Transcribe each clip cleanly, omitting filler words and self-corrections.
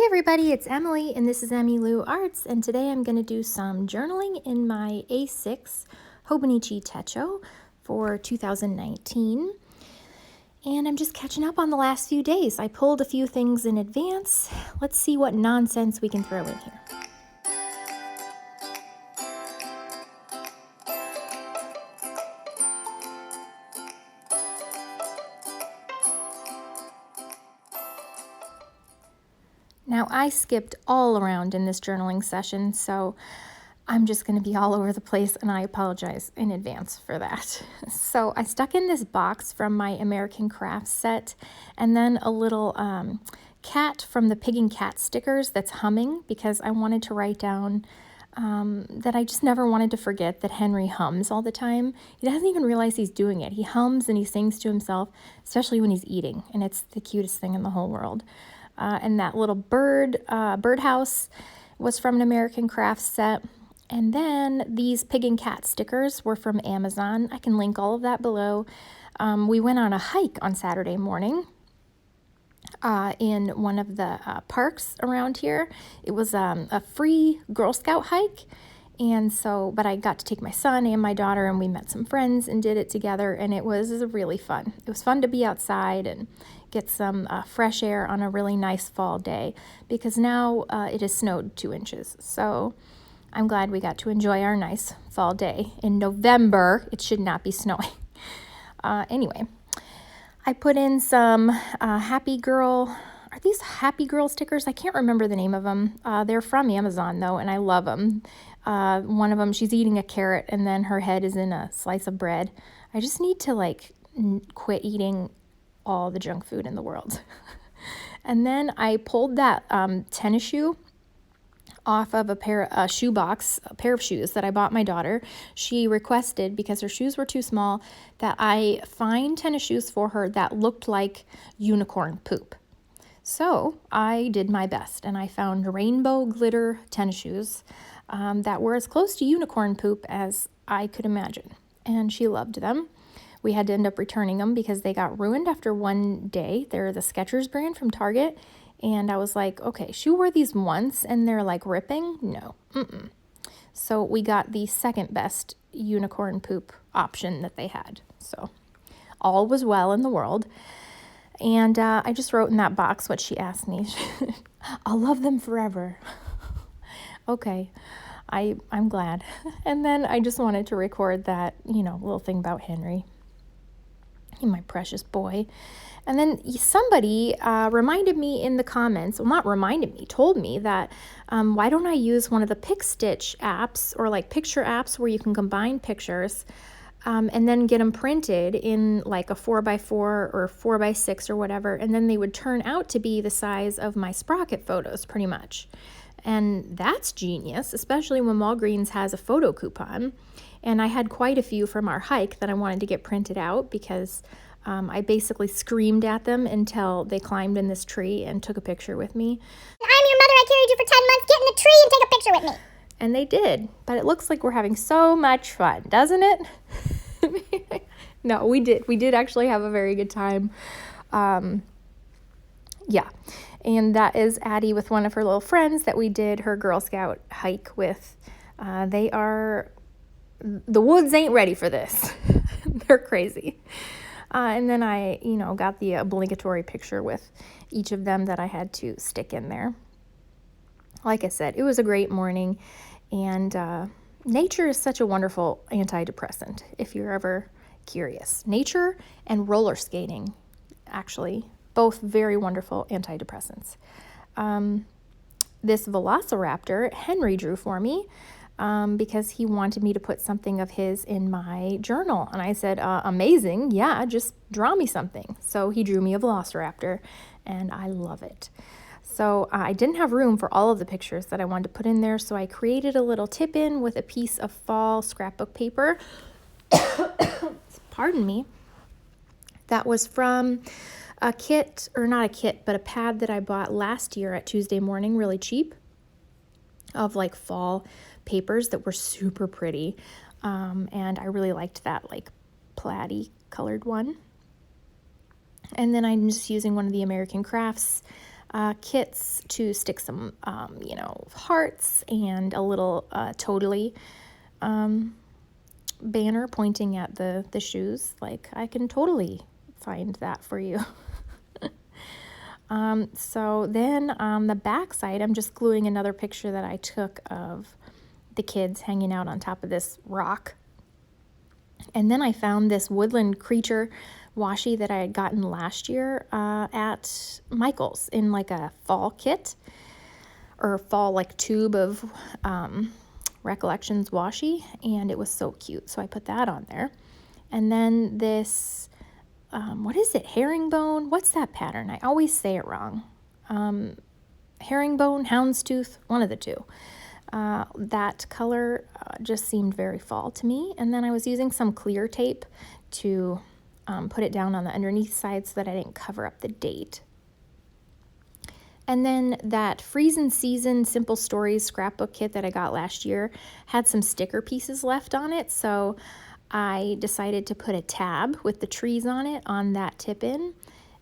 everybody, it's Emily and this is Emmylou Arts, and today I'm going to do some journaling in my A6 Hobonichi Techo for 2019. And I'm just catching up on the last few days. I pulled a few things in advance. Let's see what nonsense we can throw in here. Now, I skipped all around in this journaling session, so I'm just going to be all over the place, and I apologize in advance for that. So I stuck in this box from my American Crafts set, and then a little cat from the Pig and Cat stickers that's humming, because I wanted to write down that I just never wanted to forget that Henry hums all the time. He doesn't even realize he's doing it. He hums and he sings to himself, especially when he's eating, and it's the cutest thing in the whole world. And that little birdhouse was from an American Crafts set. And then these Pig and Cat stickers were from Amazon. I can link all of that below. We went on a hike on Saturday morning in one of the parks around here. It was a free Girl Scout hike. And so, but I got to take my son and my daughter, and we met some friends and did it together, and it was really fun. It was fun to be outside and get some fresh air on a really nice fall day, because now it has snowed 2 inches. So I'm glad we got to enjoy our nice fall day. In November, it should not be snowing. Anyway, I put in some Happy Girl. Are these Happy Girl stickers? I can't remember the name of them. They're from Amazon, though, and I love them. One of them, she's eating a carrot, and then her head is in a slice of bread. I just need to, quit eating all the junk food in the world. And then I pulled that tennis shoe off of a pair of shoes that I bought my daughter. She requested, because her shoes were too small, that I find tennis shoes for her that looked like unicorn poop. So I did my best, and I found rainbow glitter tennis shoes that were as close to unicorn poop as I could imagine, and she loved them. We had to end up returning them because they got ruined after one day. They're the Skechers brand from Target, and I was like, okay, she wore these once and they're ripping? No. So we got the second best unicorn poop option that they had. So all was well in the world. And I just wrote in that box what she asked me. I'll love them forever. Okay, I'm glad. And then I just wanted to record that, little thing about Henry. My precious boy. And then somebody reminded me in the comments, well, not reminded me, told me that why don't I use one of the Pick Stitch apps, or picture apps where you can combine pictures and then get them printed in a 4x4 or 4x6 or whatever, and then they would turn out to be the size of my Sprocket photos pretty much. And that's genius, especially when Walgreens has a photo coupon. And I had quite a few from our hike that I wanted to get printed out, because I basically screamed at them until they climbed in this tree and took a picture with me. I'm your mother, I carried you for 10 months, get in the tree and take a picture with me. And they did, but it looks like we're having so much fun, doesn't it? No, we did. We did actually have a very good time. Yeah. And that is Addie with one of her little friends that we did her Girl Scout hike with. The woods ain't ready for this. They're crazy. And then I, got the obligatory picture with each of them that I had to stick in there. Like I said, it was a great morning, and nature is such a wonderful antidepressant, if you're ever curious. Nature and roller skating, actually, both very wonderful antidepressants. This Velociraptor, Henry drew for me because he wanted me to put something of his in my journal. And I said, amazing, yeah, just draw me something. So he drew me a Velociraptor, and I love it. So I didn't have room for all of the pictures that I wanted to put in there, so I created a little tip-in with a piece of fall scrapbook paper. Pardon me. That was from a kit, or not a kit, but a pad that I bought last year at Tuesday Morning, really cheap, of fall papers that were super pretty. And I really liked that plaid-y colored one. And then I'm just using one of the American Crafts kits to stick some, hearts and a little totally banner pointing at the shoes. Like, I can totally find that for you. So then on the back side, I'm just gluing another picture that I took of the kids hanging out on top of this rock. And then I found this woodland creature washi that I had gotten last year at Michael's in like a fall kit or fall like tube of Recollections washi, and it was so cute. So I put that on there. And then this, what is it? Herringbone? What's that pattern? I always say it wrong. Herringbone, houndstooth, one of the two. That color just seemed very fall to me. And then I was using some clear tape to put it down on the underneath side so that I didn't cover up the date. And then that Freezin' Season Simple Stories scrapbook kit that I got last year had some sticker pieces left on it. So I decided to put a tab with the trees on it on that tip-in.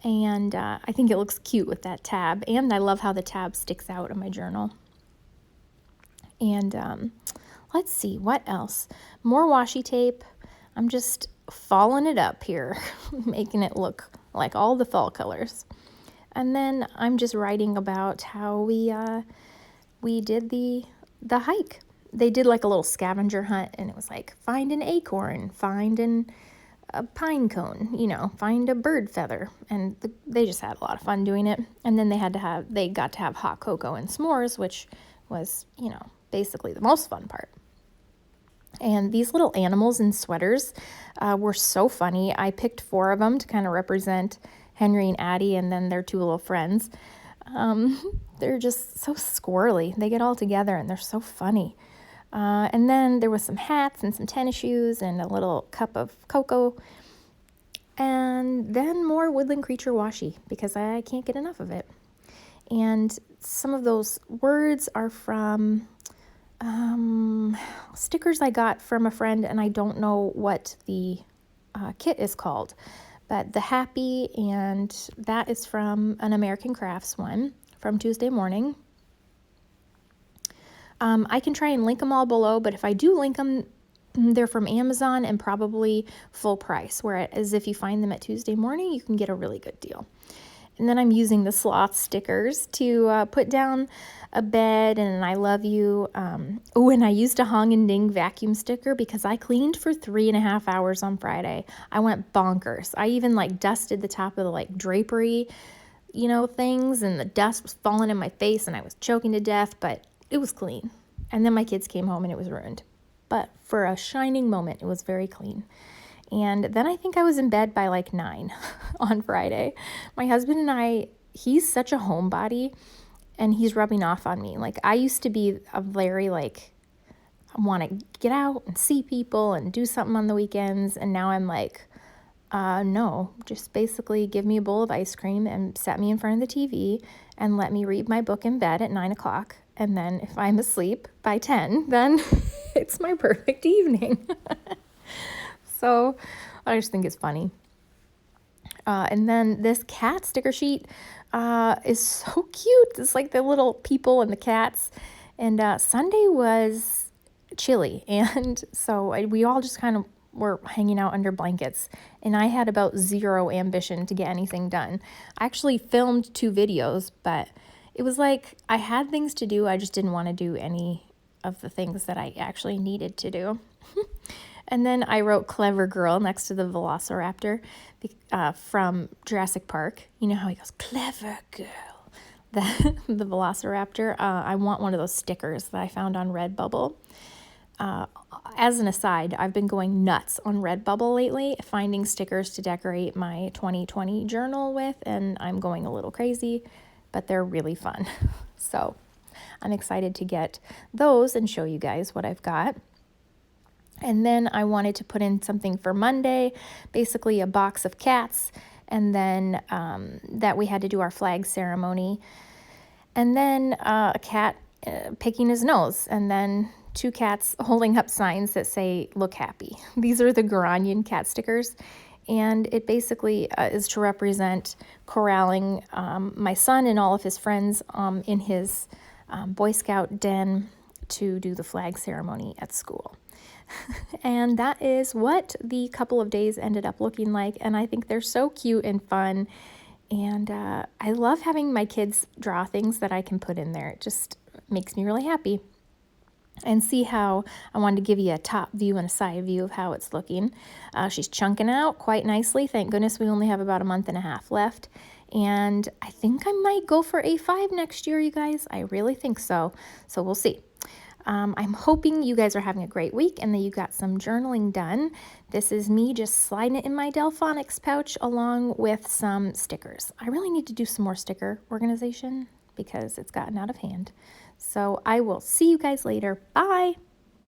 And I think it looks cute with that tab. And I love how the tab sticks out of my journal. And let's see, what else? More washi tape. I'm just falling it up here, making it look like all the fall colors. And then I'm just writing about how we did the hike. They did like a little scavenger hunt, and it was like, find an acorn, find a pine cone, find a bird feather. And they just had a lot of fun doing it. And then they got to have hot cocoa and s'mores, which was, basically the most fun part. And these little animals in sweaters were so funny. I picked 4 of them to kind of represent Henry and Addie, and then their 2 little friends. They're just so squirrely. They get all together and they're so funny. And then there was some hats and some tennis shoes and a little cup of cocoa. And then more woodland creature washi because I can't get enough of it. And some of those words are from stickers I got from a friend, and I don't know what the kit is called. But the happy, and that is from an American Crafts one from Tuesday Morning. I can try and link them all below, but if I do link them, they're from Amazon and probably full price, whereas if you find them at Tuesday Morning, you can get a really good deal. And then I'm using the sloth stickers to put down a bed and an I love you. And I used a Hong and Ding vacuum sticker because I cleaned for 3.5 hours on Friday. I went bonkers. I even dusted the top of the drapery, things, and the dust was falling in my face and I was choking to death, but it was clean. And then my kids came home and it was ruined. But for a shining moment, it was very clean. And then I think I was in bed by 9 on Friday. My husband and I, he's such a homebody and he's rubbing off on me. I used to be a very want to get out and see people and do something on the weekends. And now I'm no, just basically give me a bowl of ice cream and set me in front of the TV and let me read my book in bed at 9 o'clock. And then if I'm asleep by 10, then it's my perfect evening. So I just think it's funny. And then this cat sticker sheet is so cute. It's the little people and the cats. And Sunday was chilly. And so we all just kind of were hanging out under blankets. And I had about 0 ambition to get anything done. I actually filmed 2 videos, but it was I had things to do. I just didn't want to do any of the things that I actually needed to do. And then I wrote Clever Girl next to the Velociraptor from Jurassic Park. You know how he goes, Clever Girl. The Velociraptor. I want one of those stickers that I found on Redbubble. As an aside, I've been going nuts on Redbubble lately, finding stickers to decorate my 2020 journal with, and I'm going a little crazy, but they're really fun. So I'm excited to get those and show you guys what I've got. And then I wanted to put in something for Monday, basically a box of cats, and then that we had to do our flag ceremony. And then a cat picking his nose, and then 2 cats holding up signs that say, look happy. These are the Garanian cat stickers. And it basically is to represent corralling my son and all of his friends in his Boy Scout den to do the flag ceremony at school. And that is what the couple of days ended up looking like. And I think they're so cute and fun. And I love having my kids draw things that I can put in there. It just makes me really happy. And see how I wanted to give you a top view and a side view of how it's looking. She's chunking out quite nicely. Thank goodness we only have about a month and a half left. And I think I might go for A5 next year, you guys. I really think so. So we'll see. I'm hoping you guys are having a great week and that you got some journaling done. This is me just sliding it in my Delfonics pouch along with some stickers. I really need to do some more sticker organization because it's gotten out of hand. So I will see you guys later. Bye.